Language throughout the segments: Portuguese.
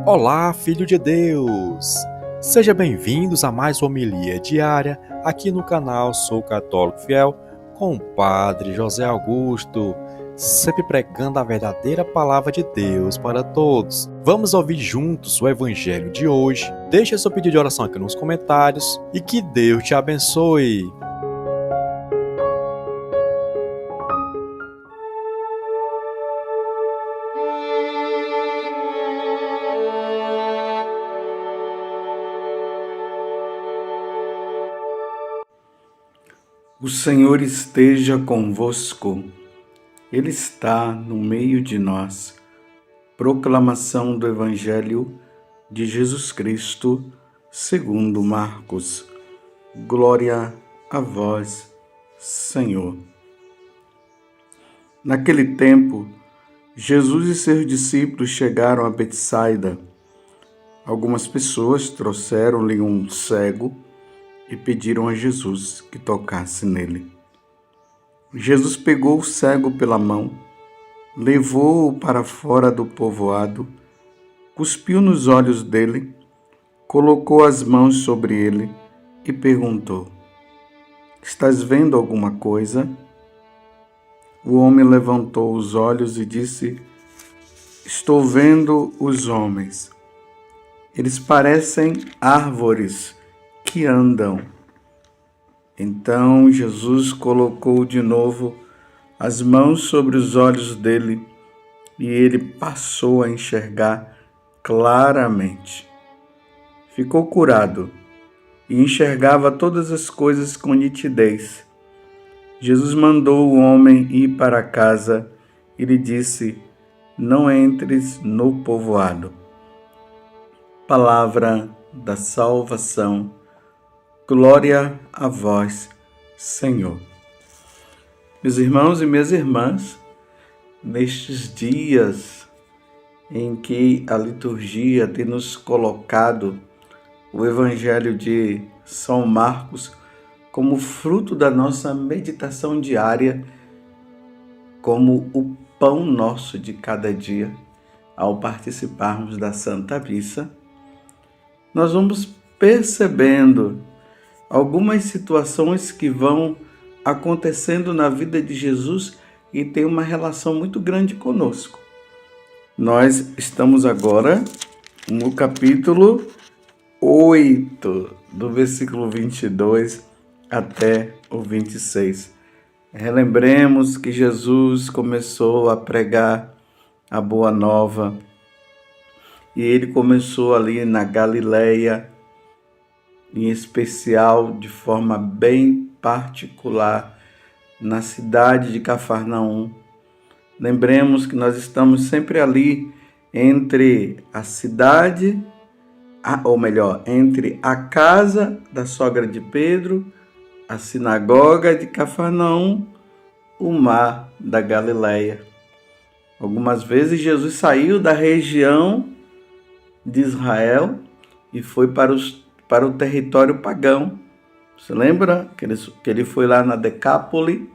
Olá, filho de Deus! Seja bem-vindos a mais uma homilia diária aqui no canal Sou Católico Fiel com o Padre José Augusto, sempre pregando a verdadeira palavra de Deus para todos. Vamos ouvir juntos o evangelho de hoje. Deixe seu pedido de oração aqui nos comentários e que Deus te abençoe. O Senhor esteja convosco, Ele está no meio de nós. Proclamação do Evangelho de Jesus Cristo, segundo Marcos. Glória a vós, Senhor. Naquele tempo, Jesus e seus discípulos chegaram a Betsaida. Algumas pessoas trouxeram-lhe um cego e pediram a Jesus que tocasse nele. Jesus pegou o cego pela mão, levou-o para fora do povoado, cuspiu nos olhos dele, colocou as mãos sobre ele e perguntou: "Estás vendo alguma coisa?" O homem levantou os olhos e disse: "Estou vendo os homens. Eles parecem árvores que andam." Então Jesus colocou de novo as mãos sobre os olhos dele e ele passou a enxergar claramente. Ficou curado e enxergava todas as coisas com nitidez. Jesus mandou o homem ir para casa e lhe disse: "Não entres no povoado." Palavra da salvação. Glória a vós, Senhor. Meus irmãos e minhas irmãs, nestes dias em que a liturgia tem nos colocado o Evangelho de São Marcos como fruto da nossa meditação diária, como o pão nosso de cada dia, ao participarmos da Santa Missa, nós vamos percebendo algumas situações que vão acontecendo na vida de Jesus e tem uma relação muito grande conosco. Nós estamos agora no capítulo 8, do versículo 22 até o 26. Relembremos que Jesus começou a pregar a Boa Nova e ele começou ali na Galileia, em especial, de forma bem particular, na cidade de Cafarnaum. Lembremos que nós estamos sempre ali entre a cidade, entre a casa da sogra de Pedro, a sinagoga de Cafarnaum, o mar da Galileia. Algumas vezes Jesus saiu da região de Israel e foi para o território pagão. Se lembra que ele foi lá na Decápole?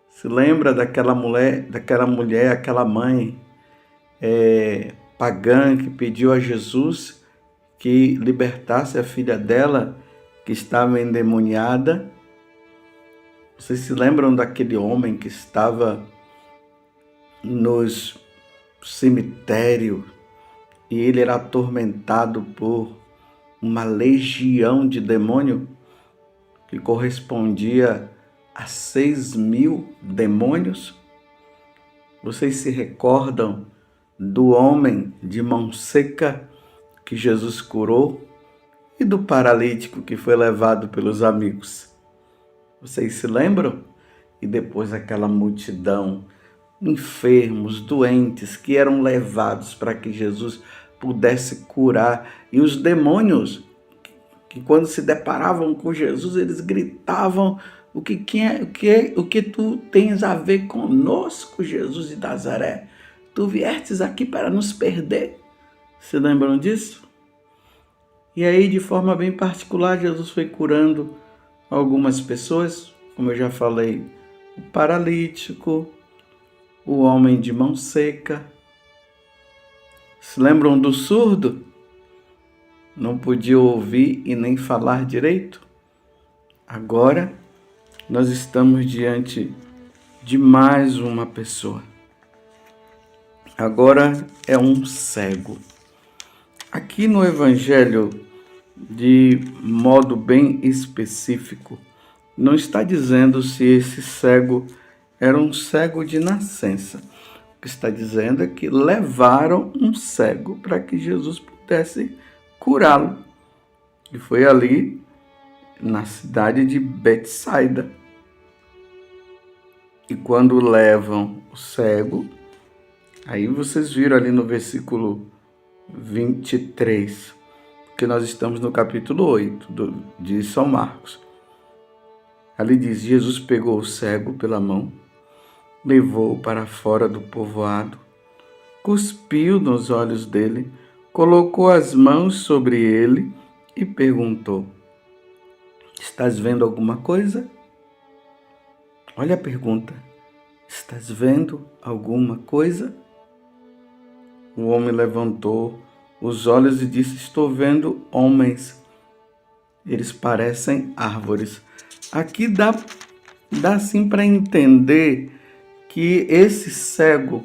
Se lembra daquela mulher, aquela mãe pagã que pediu a Jesus que libertasse a filha dela que estava endemoniada? Vocês se lembram daquele homem que estava nos cemitérios e ele era atormentado por uma legião de demônio que correspondia a 6.000 demônios? Vocês se recordam do homem de mão seca que Jesus curou e do paralítico que foi levado pelos amigos? Vocês se lembram? E depois aquela multidão, enfermos, doentes, que eram levados para que Jesus pudesse curar, e os demônios que quando se deparavam com Jesus eles gritavam: o que tu tens a ver conosco, Jesus de Nazaré? Tu viestes aqui para nos perder. Se lembram disso? E aí, de forma bem particular, Jesus foi curando algumas pessoas, como eu já falei, o paralítico, o homem de mão seca. Se lembram do surdo? Não podia ouvir e nem falar direito? Agora nós estamos diante de mais uma pessoa. Agora é um cego. Aqui no Evangelho, de modo bem específico, não está dizendo se esse cego era um cego de nascença. O que está dizendo é que levaram um cego para que Jesus pudesse curá-lo. E foi ali, na cidade de Betsaida. E quando levam o cego, aí vocês viram ali no versículo 23, que nós estamos no capítulo 8 de São Marcos. Ali diz: Jesus pegou o cego pela mão, levou-o para fora do povoado, cuspiu nos olhos dele, colocou as mãos sobre ele e perguntou: estás vendo alguma coisa? Olha a pergunta: estás vendo alguma coisa? O homem levantou os olhos e disse: estou vendo homens. Eles parecem árvores. Aqui dá sim para entender que esse cego,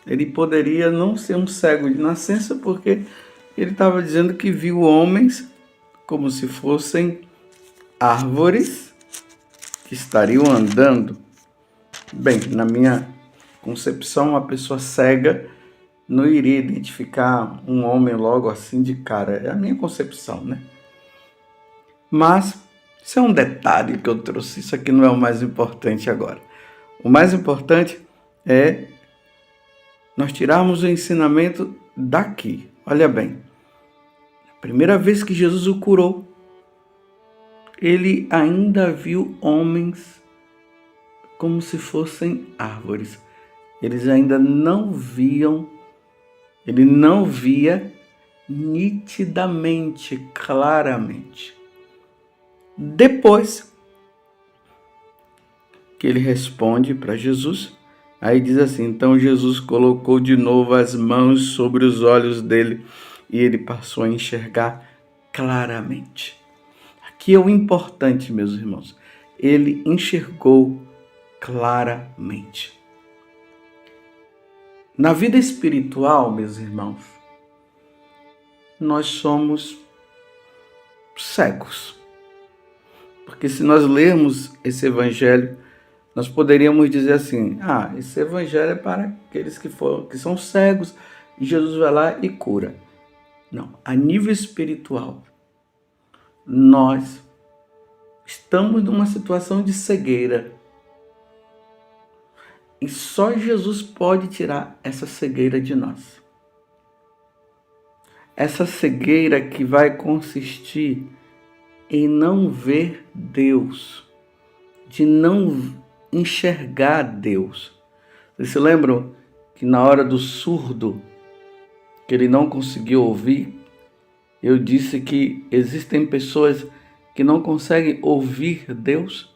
ele poderia não ser um cego de nascença, porque ele estava dizendo que viu homens como se fossem árvores que estariam andando. Bem, na minha concepção, uma pessoa cega não iria identificar um homem logo assim de cara. É a minha concepção, né? Mas isso é um detalhe que eu trouxe. Isso aqui não é o mais importante agora. O mais importante é nós tirarmos o ensinamento daqui. Olha bem. A primeira vez que Jesus o curou, ele ainda viu homens como se fossem árvores. Eles ainda não viam, ele não via nitidamente, claramente. Depois que ele responde para Jesus, aí diz assim: então Jesus colocou de novo as mãos sobre os olhos dele e ele passou a enxergar claramente. Aqui é o importante, meus irmãos. Ele enxergou claramente. Na vida espiritual, meus irmãos, nós somos cegos. Porque se nós lermos esse evangelho, nós poderíamos dizer assim: esse evangelho é para aqueles que são cegos, e Jesus vai lá e cura. Não, a nível espiritual, nós estamos numa situação de cegueira. E só Jesus pode tirar essa cegueira de nós. Essa cegueira que vai consistir em não ver Deus, de não enxergar Deus. Vocês se lembram que na hora do surdo, que ele não conseguiu ouvir, eu disse que existem pessoas que não conseguem ouvir Deus?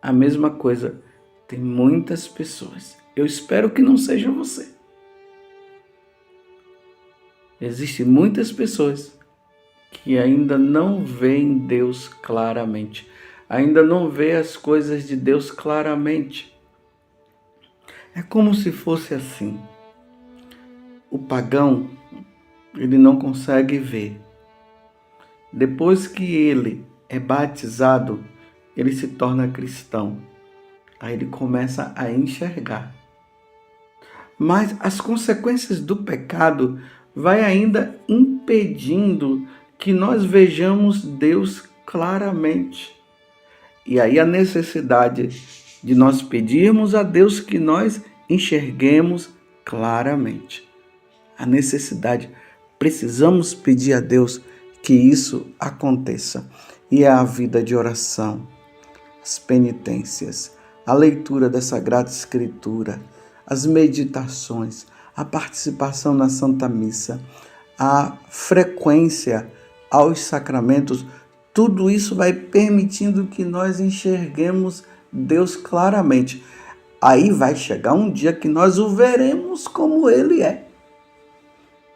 A mesma coisa, tem muitas pessoas. Eu espero que não seja você. Existem muitas pessoas que ainda não veem Deus claramente, ainda não veem as coisas de Deus claramente. É como se fosse assim. O pagão, ele não consegue ver. Depois que ele é batizado, ele se torna cristão. Aí ele começa a enxergar. Mas as consequências do pecado vai ainda impedindo que nós vejamos Deus claramente. E aí a necessidade de nós pedirmos a Deus que nós enxerguemos claramente. A necessidade, precisamos pedir a Deus que isso aconteça. E é a vida de oração, as penitências, a leitura da Sagrada Escritura, as meditações, a participação na Santa Missa, a frequência aos sacramentos, tudo isso vai permitindo que nós enxerguemos Deus claramente. Aí vai chegar um dia que nós o veremos como Ele é.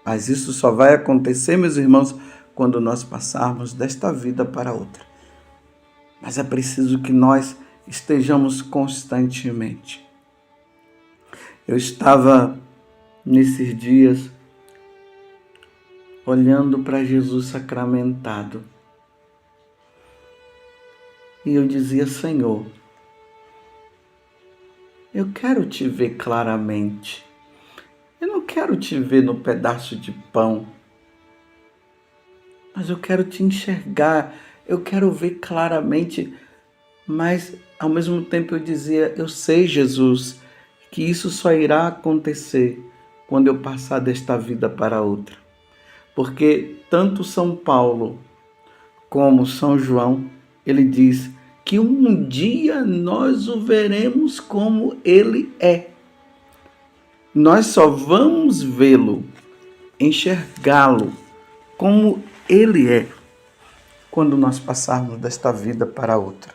Mas isso só vai acontecer, meus irmãos, quando nós passarmos desta vida para outra. Mas é preciso que nós estejamos constantemente. Eu estava nesses dias olhando para Jesus sacramentado. E eu dizia: Senhor, eu quero te ver claramente. Eu não quero te ver no pedaço de pão, mas eu quero te enxergar, eu quero ver claramente. Mas ao mesmo tempo eu dizia: eu sei, Jesus, que isso só irá acontecer quando eu passar desta vida para outra. Porque tanto São Paulo como São João, ele diz que um dia nós o veremos como ele é. Nós só vamos vê-lo, enxergá-lo como ele é, quando nós passarmos desta vida para outra.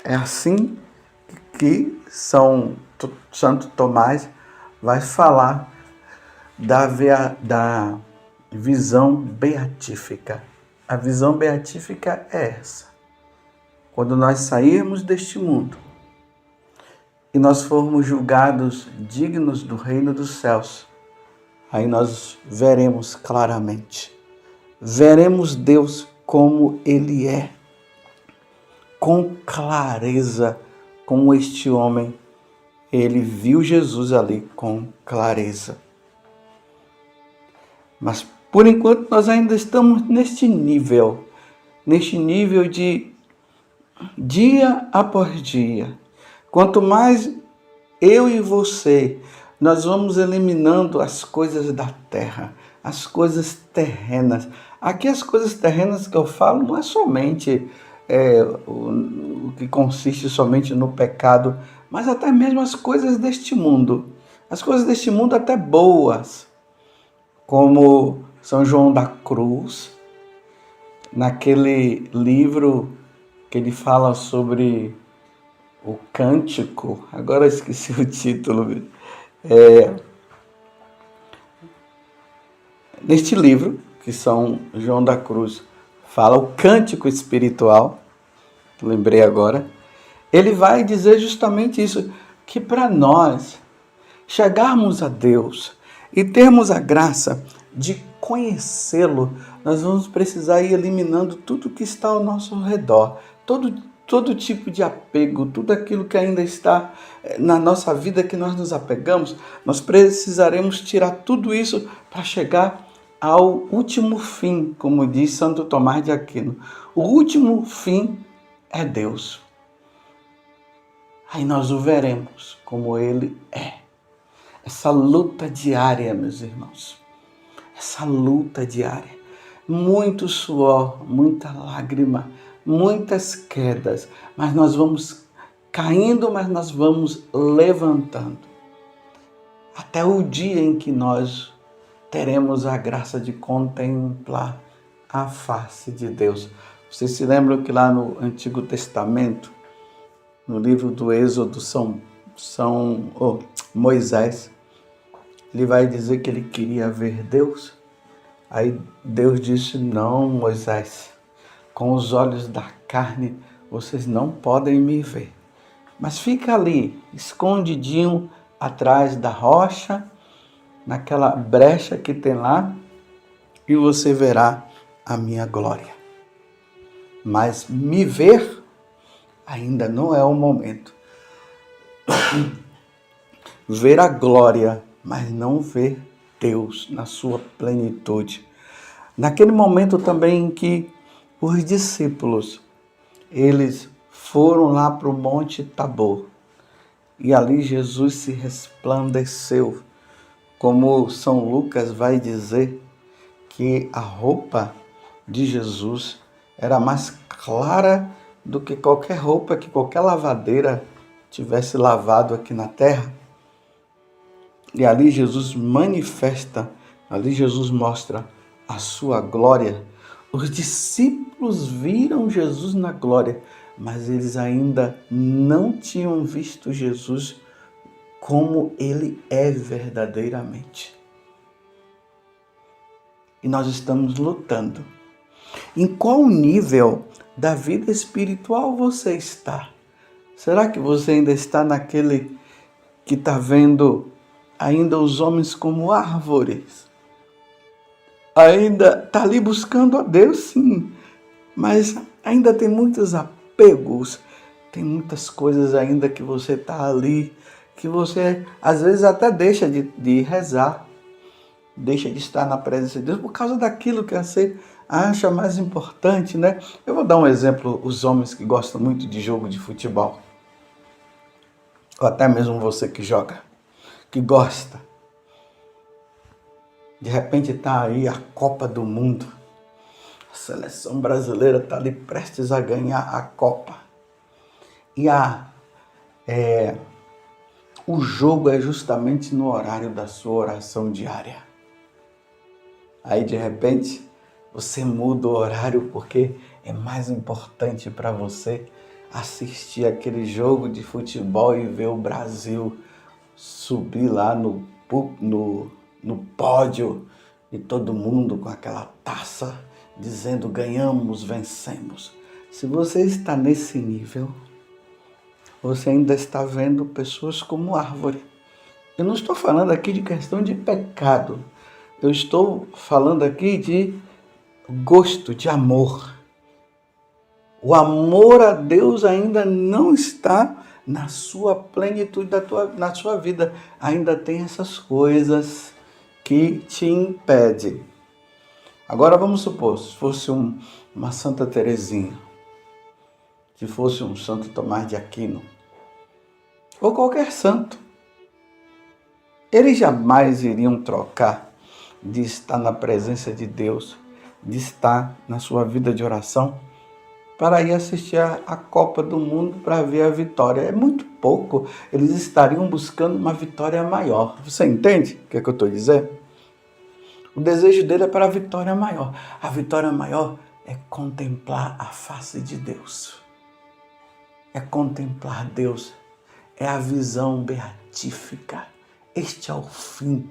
É assim que Santo Tomás vai falar da visão beatífica. A visão beatífica é essa. Quando nós sairmos deste mundo e nós formos julgados dignos do reino dos céus, aí nós veremos claramente. Veremos Deus como Ele é, com clareza, como este homem. Ele viu Jesus ali com clareza. Mas, por enquanto, nós ainda estamos neste nível de dia após dia. Quanto mais eu e você, nós vamos eliminando as coisas da terra, as coisas terrenas. Aqui as coisas terrenas que eu falo não é somente o que consiste somente no pecado, mas até mesmo as coisas deste mundo. As coisas deste mundo até boas, como São João da Cruz, naquele livro que ele fala sobre o cântico, agora eu esqueci o título, neste livro que São João da Cruz fala, o cântico espiritual, lembrei agora, ele vai dizer justamente isso, que para nós chegarmos a Deus e termos a graça de conhecê-lo, nós vamos precisar ir eliminando tudo que está ao nosso redor, todo tipo de apego, tudo aquilo que ainda está na nossa vida que nós nos apegamos, nós precisaremos tirar tudo isso para chegar ao último fim, como diz Santo Tomás de Aquino. O último fim é Deus. Aí nós o veremos como Ele é. Essa luta diária, meus irmãos, essa luta diária, muito suor, muita lágrima, muitas quedas, mas nós vamos caindo, mas nós vamos levantando, até o dia em que nós teremos a graça de contemplar a face de Deus. Vocês se lembram que lá no Antigo Testamento, no livro do Êxodo, Moisés, ele vai dizer que ele queria ver Deus. Aí Deus disse: não, Moisés, com os olhos da carne vocês não podem me ver. Mas fica ali, escondidinho atrás da rocha, naquela brecha que tem lá, e você verá a minha glória. Mas me ver ainda não é o momento. Ver a glória, mas não ver Deus na sua plenitude. Naquele momento também em que os discípulos, eles foram lá para o Monte Tabor, e ali Jesus se resplandeceu, como São Lucas vai dizer, que a roupa de Jesus era mais clara do que qualquer roupa que qualquer lavadeira tivesse lavado aqui na terra. E ali Jesus manifesta, ali Jesus mostra a sua glória. Os discípulos viram Jesus na glória, mas eles ainda não tinham visto Jesus como Ele é verdadeiramente. e nós estamos lutando. Em qual nível da vida espiritual você está? Será que você ainda está naquele que está vendo ainda os homens como árvores? Ainda está ali buscando a Deus, sim, mas ainda tem muitos apegos, tem muitas coisas ainda que você está ali, que você às vezes até deixa de rezar, deixa de estar na presença de Deus por causa daquilo que você acha mais importante, né? Eu vou dar um exemplo, os homens que gostam muito de jogo de futebol, ou até mesmo você que joga, que gosta. De repente está aí a Copa do Mundo. A seleção brasileira está ali prestes a ganhar a Copa. E o jogo é justamente no horário da sua oração diária. Aí de repente você muda o horário porque é mais importante para você assistir aquele jogo de futebol e ver o Brasil subir lá no pódio e todo mundo com aquela taça dizendo ganhamos, vencemos. Se você está nesse nível, você ainda está vendo pessoas como árvore. Eu não estou falando aqui de questão de pecado. Eu estou falando aqui de gosto, de amor. O amor a Deus ainda não está na sua plenitude na sua vida. Ainda tem essas coisas que te impedem. Agora vamos supor, se fosse uma Santa Teresinha, se fosse um Santo Tomás de Aquino, ou qualquer santo, eles jamais iriam trocar de estar na presença de Deus, de estar na sua vida de oração, para ir assistir a Copa do Mundo para ver a vitória. É muito pouco. Eles estariam buscando uma vitória maior. Você entende o que eu estou dizendo? O desejo dele é para a vitória maior. A vitória maior é contemplar a face de Deus. É contemplar Deus. É a visão beatífica. Este é o fim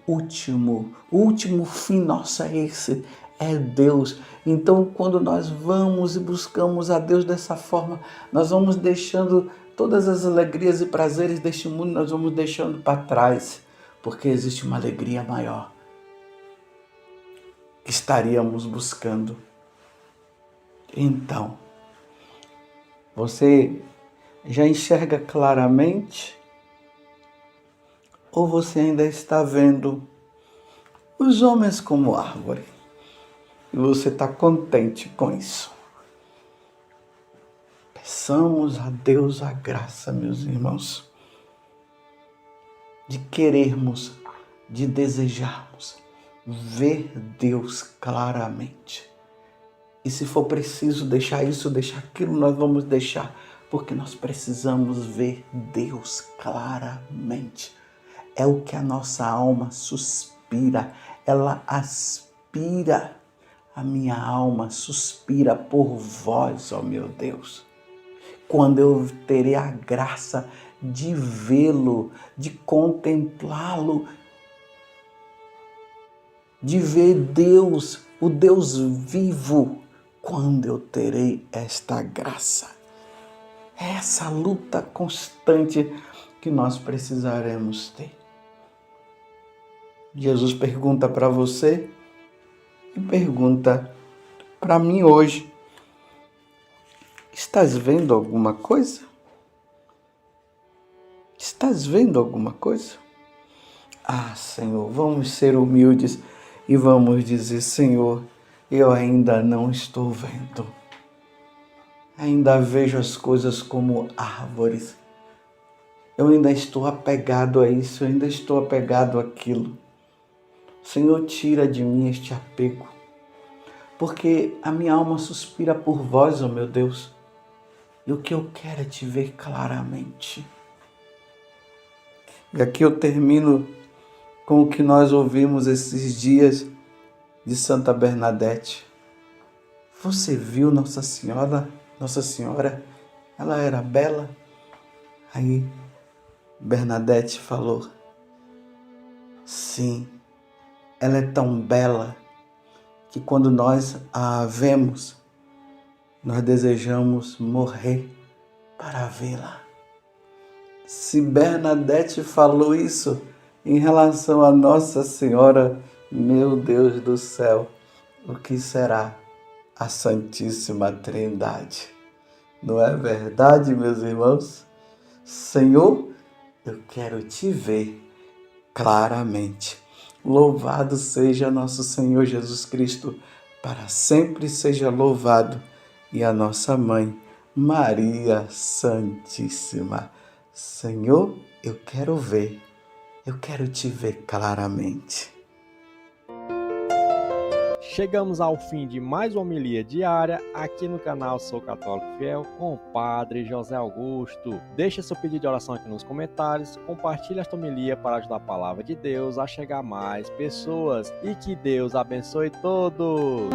último. O último fim nosso é esse. É Deus. Então, quando nós vamos e buscamos a Deus dessa forma, nós vamos deixando todas as alegrias e prazeres deste mundo, nós vamos deixando para trás, porque existe uma alegria maior que estaríamos buscando. Então, você já enxerga claramente? Ou você ainda está vendo os homens como árvore? E você está contente com isso? Peçamos a Deus a graça, meus irmãos, de querermos, de desejarmos ver Deus claramente. E se for preciso deixar isso, deixar aquilo, nós vamos deixar, porque nós precisamos ver Deus claramente. É o que a nossa alma suspira, ela aspira. A minha alma suspira por vós, ó meu Deus. Quando eu terei a graça de vê-lo, de contemplá-lo, de ver Deus, o Deus vivo, quando eu terei esta graça. É essa luta constante que nós precisaremos ter. Jesus pergunta para você e pergunta para mim hoje: estás vendo alguma coisa? Estás vendo alguma coisa? Ah, Senhor, vamos ser humildes e vamos dizer: Senhor, eu ainda não estou vendo. Ainda vejo as coisas como árvores. Eu ainda estou apegado a isso, eu ainda estou apegado àquilo. Senhor, tira de mim este apego, porque a minha alma suspira por vós, ó meu Deus, e o que eu quero é te ver claramente. E aqui eu termino com o que nós ouvimos esses dias de Santa Bernadette. Você viu Nossa Senhora? Nossa Senhora, ela era bela? Aí Bernadette falou: sim, ela é tão bela que quando nós a vemos, nós desejamos morrer para vê-la. Se Bernadette falou isso em relação a Nossa Senhora, meu Deus do céu, o que será a Santíssima Trindade? Não é verdade, meus irmãos? Senhor, eu quero te ver claramente. Louvado seja nosso Senhor Jesus Cristo, para sempre seja louvado, e a nossa mãe, Maria Santíssima. Senhor, eu quero te ver claramente. Chegamos ao fim de mais uma homilia diária aqui no canal Sou Católico Fiel com o Padre José Augusto. Deixe seu pedido de oração aqui nos comentários, compartilhe esta homilia para ajudar a palavra de Deus a chegar a mais pessoas e que Deus abençoe todos.